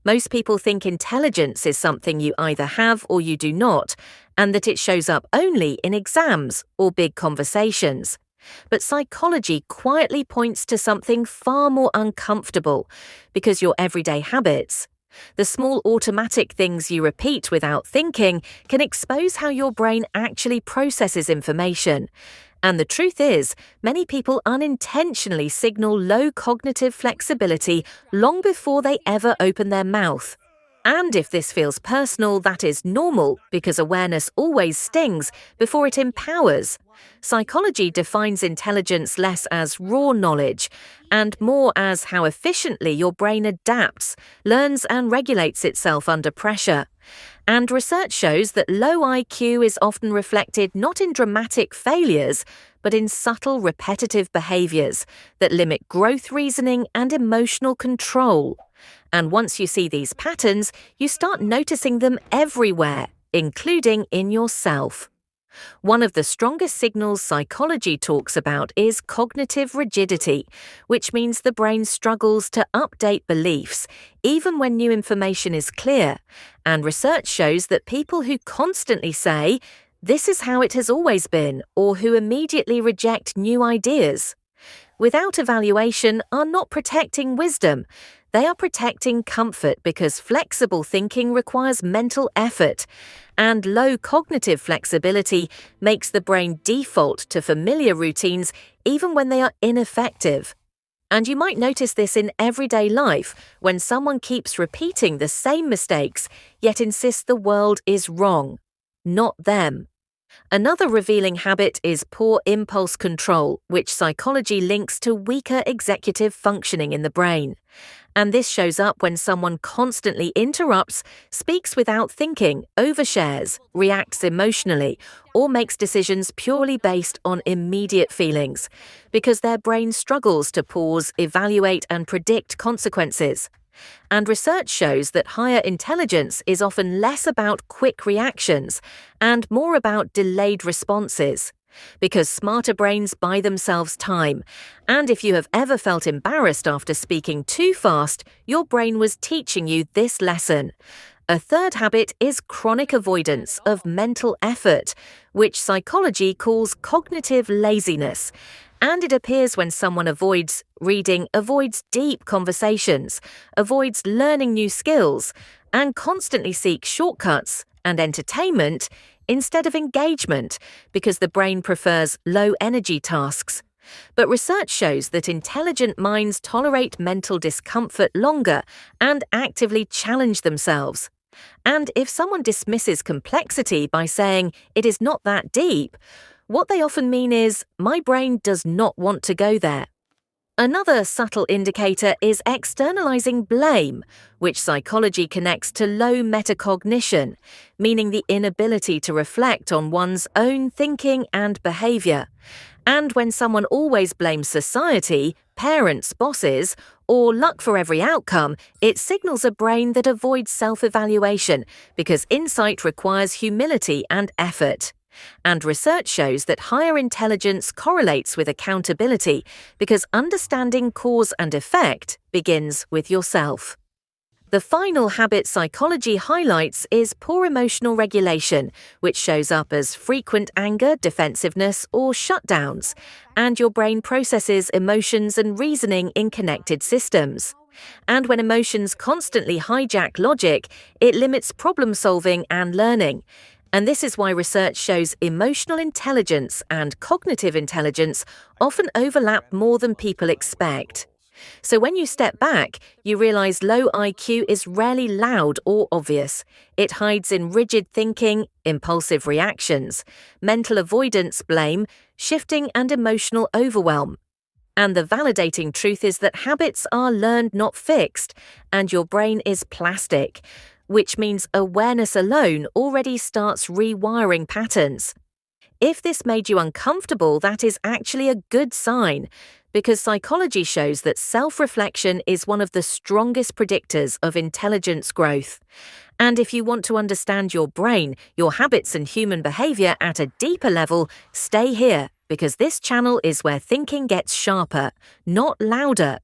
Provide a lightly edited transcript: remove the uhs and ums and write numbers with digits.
Most people think intelligence is something you either have or you do not, and that it shows up only in exams or big conversations. But psychology quietly points to something far more uncomfortable, because your everyday habits, the small automatic things you repeat without thinking, can expose how your brain actually processes information. And the truth is, many people unintentionally signal low cognitive flexibility long before they ever open their mouth. And if this feels personal, that is normal, because awareness always stings before it empowers. Psychology defines intelligence less as raw knowledge and more as how efficiently your brain adapts, learns and regulates itself under pressure. And research shows that low IQ is often reflected not in dramatic failures, but in subtle repetitive behaviors that limit growth reasoning and emotional control. And once you see these patterns, you start noticing them everywhere, including in yourself. One of the strongest signals psychology talks about is cognitive rigidity, which means the brain struggles to update beliefs, even when new information is clear. And research shows that people who constantly say, "This is how it has always been," or who immediately reject new ideas, without evaluation, are not protecting wisdom. They are protecting comfort, because flexible thinking requires mental effort, and low cognitive flexibility makes the brain default to familiar routines even when they are ineffective. And you might notice this in everyday life when someone keeps repeating the same mistakes yet insists the world is wrong, not them. Another revealing habit is poor impulse control, which psychology links to weaker executive functioning in the brain. And this shows up when someone constantly interrupts, speaks without thinking, overshares, reacts emotionally, or makes decisions purely based on immediate feelings, because their brain struggles to pause, evaluate, and predict consequences. And research shows that higher intelligence is often less about quick reactions and more about delayed responses, because smarter brains buy themselves time. And if you have ever felt embarrassed after speaking too fast, your brain was teaching you this lesson. A third habit is chronic avoidance of mental effort, which psychology calls cognitive laziness. And it appears when someone avoids reading, avoids deep conversations, avoids learning new skills, and constantly seeks shortcuts and entertainment instead of engagement, because the brain prefers low-energy tasks. But research shows that intelligent minds tolerate mental discomfort longer and actively challenge themselves. And if someone dismisses complexity by saying, "It is not that deep," what they often mean is, "My brain does not want to go there." Another subtle indicator is externalizing blame, which psychology connects to low metacognition, meaning the inability to reflect on one's own thinking and behavior. And when someone always blames society, parents, bosses, or luck for every outcome, it signals a brain that avoids self-evaluation, because insight requires humility and effort. And research shows that higher intelligence correlates with accountability, because understanding cause and effect begins with yourself. The final habit psychology highlights is poor emotional regulation, which shows up as frequent anger, defensiveness, or shutdowns, and your brain processes emotions and reasoning in connected systems. And when emotions constantly hijack logic, it limits problem solving and learning. And this is why research shows emotional intelligence and cognitive intelligence often overlap more than people expect. So when you step back, you realize low IQ is rarely loud or obvious. It hides in rigid thinking, impulsive reactions, mental avoidance, blame, shifting, and emotional overwhelm. And the validating truth is that habits are learned, not fixed, and your brain is plastic, which means awareness alone already starts rewiring patterns. If this made you uncomfortable, that is actually a good sign, because psychology shows that self-reflection is one of the strongest predictors of intelligence growth. And if you want to understand your brain, your habits, and human behavior at a deeper level, stay here, because this channel is where thinking gets sharper, not louder.